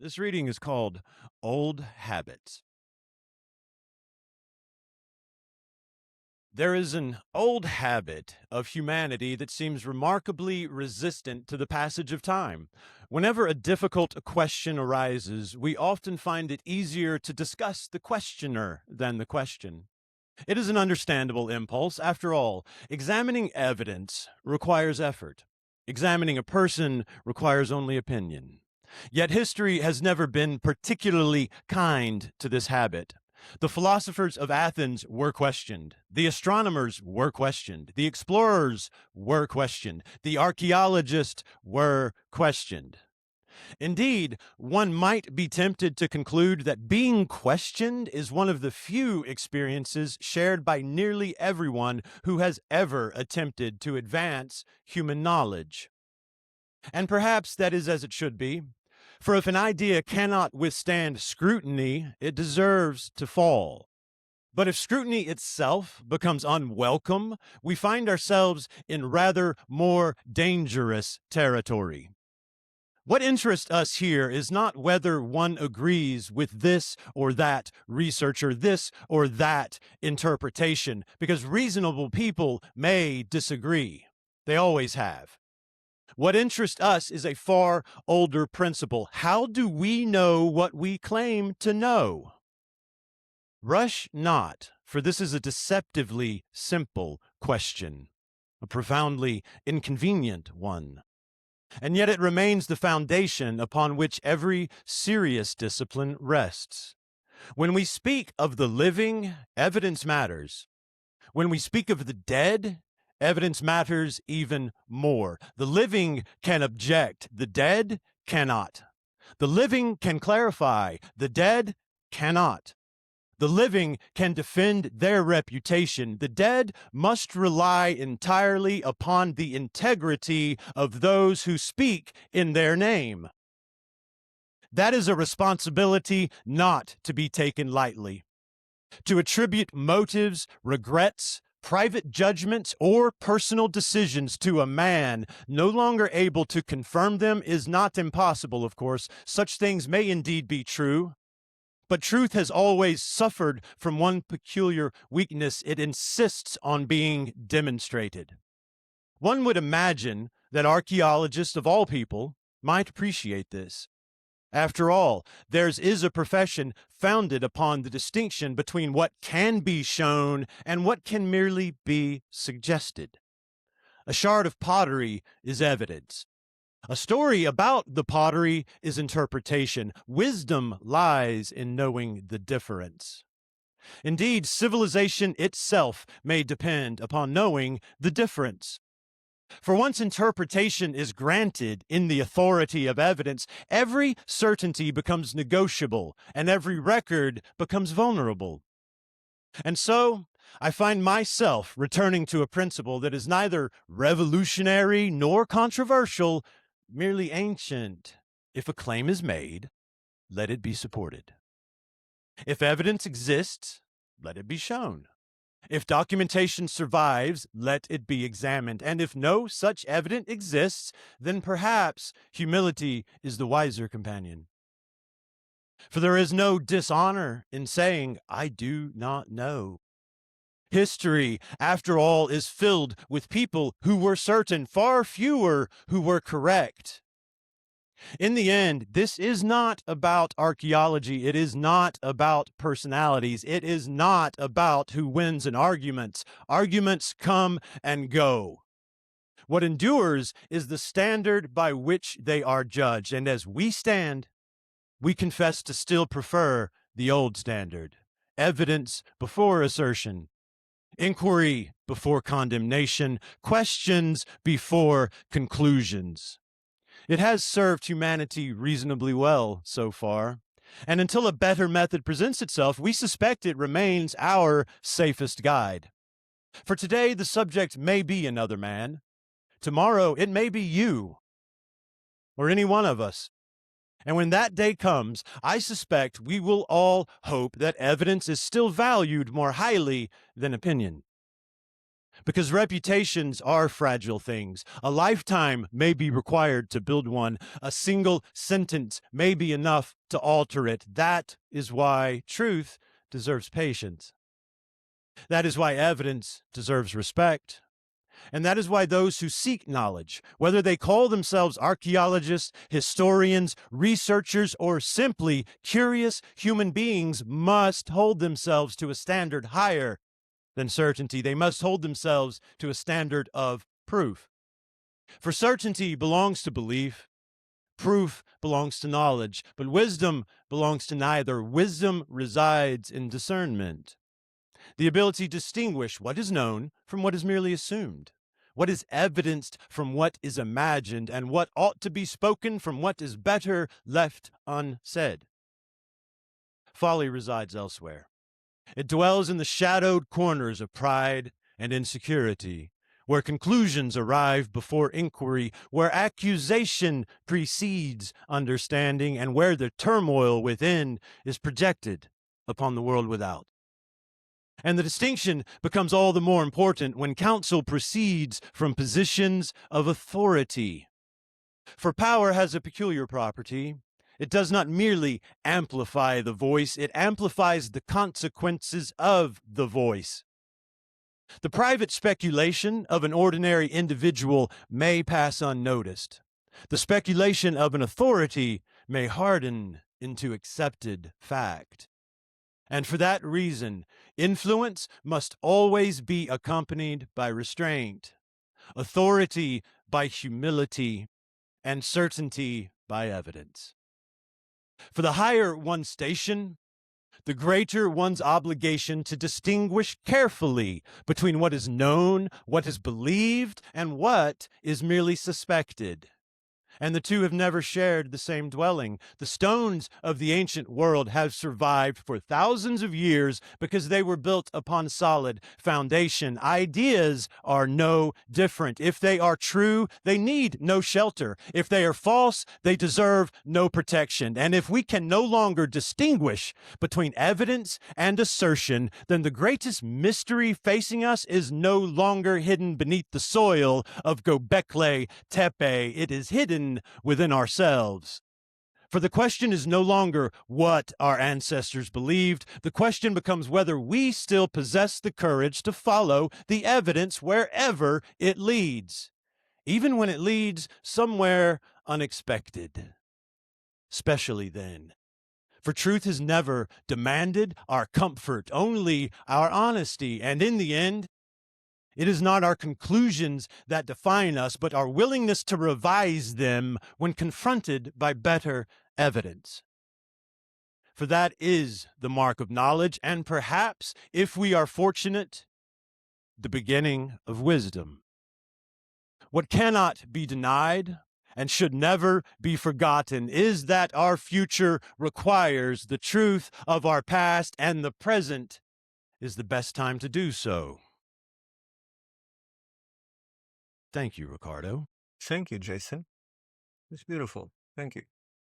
This reading is called Old Habits. There is an old habit of humanity that seems remarkably resistant to the passage of time. Whenever a difficult question arises, we often find it easier to discuss the questioner than the question. It is an understandable impulse. After all, examining evidence requires effort. Examining a person requires only opinion. Yet history has never been particularly kind to this habit. The philosophers of Athens were questioned. The astronomers were questioned. The explorers were questioned. The archaeologists were questioned. Indeed, one might be tempted to conclude that being questioned is one of the few experiences shared by nearly everyone who has ever attempted to advance human knowledge. And perhaps that is as it should be. For if an idea cannot withstand scrutiny, it deserves to fall. But if scrutiny itself becomes unwelcome, we find ourselves in rather more dangerous territory. What interests us here is not whether one agrees with this or that researcher, this or that interpretation, because reasonable people may disagree. They always have. What interests us is a far older principle. How do we know what we claim to know? Rush not, for this is a deceptively simple question, a profoundly inconvenient one. And yet it remains the foundation upon which every serious discipline rests. When we speak of the living, evidence matters. When we speak of the dead, evidence matters even more. The living can object, the dead cannot. The living can clarify, the dead cannot. The living can defend their reputation. The dead must rely entirely upon the integrity of those who speak in their name. That is a responsibility not to be taken lightly. To attribute motives, regrets, private judgments, or personal decisions to a man no longer able to confirm them is not impossible, of course. Such things may indeed be true. But truth has always suffered from one peculiar weakness. It insists on being demonstrated. One would imagine that archaeologists of all people might appreciate this. After all, theirs is a profession founded upon the distinction between what can be shown and what can merely be suggested. A shard of pottery is evidence. A story about the pottery is interpretation. Wisdom lies in knowing the difference. Indeed, civilization itself may depend upon knowing the difference. For once interpretation is granted in the authority of evidence, every certainty becomes negotiable and every record becomes vulnerable. And so, I find myself returning to a principle that is neither revolutionary nor controversial, merely ancient. If a claim is made, let it be supported. If evidence exists, let it be shown. If documentation survives, let it be examined. And if no such evidence exists, then perhaps humility is the wiser companion. For there is no dishonor in saying, I do not know. History, after all, is filled with people who were certain, far fewer who were correct. In the end, this is not about archaeology. It is not about personalities. It is not about who wins in arguments. Arguments come and go. What endures is the standard by which they are judged. And as we stand, we confess to still prefer the old standard. Evidence before assertion. Inquiry before condemnation, questions before conclusions. It has served humanity reasonably well so far, and until a better method presents itself, we suspect it remains our safest guide. For today, the subject may be another man. Tomorrow, it may be you, or any one of us. And when that day comes, I suspect we will all hope that evidence is still valued more highly than opinion. Because reputations are fragile things. A lifetime may be required to build one. A single sentence may be enough to alter it. That is why truth deserves patience. That is why evidence deserves respect. And that is why those who seek knowledge, whether they call themselves archaeologists, historians, researchers, or simply curious human beings, must hold themselves to a standard higher than certainty. They must hold themselves to a standard of proof. For certainty belongs to belief, proof belongs to knowledge, but wisdom belongs to neither. Wisdom resides in discernment, the ability to distinguish what is known from what is merely assumed, what is evidenced from what is imagined, and what ought to be spoken from what is better left unsaid. Folly resides elsewhere. It dwells in the shadowed corners of pride and insecurity, where conclusions arrive before inquiry, where accusation precedes understanding, and where the turmoil within is projected upon the world without. And the distinction becomes all the more important when counsel proceeds from positions of authority. For power has a peculiar property. It does not merely amplify the voice, it amplifies the consequences of the voice. The private speculation of an ordinary individual may pass unnoticed. The speculation of an authority may harden into accepted fact. And for that reason, influence must always be accompanied by restraint, authority by humility, and certainty by evidence. For the higher one's station, the greater one's obligation to distinguish carefully between what is known, what is believed, and what is merely suspected. And the two have never shared the same dwelling. The stones of the ancient world have survived for thousands of years because they were built upon solid foundation. Ideas are no different. If they are true, they need no shelter. If they are false, they deserve no protection. And if we can no longer distinguish between evidence and assertion, then the greatest mystery facing us is no longer hidden beneath the soil of Göbekli Tepe. It is hidden within ourselves. For the question is no longer what our ancestors believed. The question becomes whether we still possess the courage to follow the evidence wherever it leads, even when it leads somewhere unexpected. Especially then. For truth has never demanded our comfort, only our honesty. And in the end, it is not our conclusions that define us, but our willingness to revise them when confronted by better evidence. For that is the mark of knowledge, and perhaps, if we are fortunate, the beginning of wisdom. What cannot be denied and should never be forgotten is that our future requires the truth of our past, and the present is the best time to do so. Thank you, Ricardo. Thank you, Jason. It's beautiful. Thank you.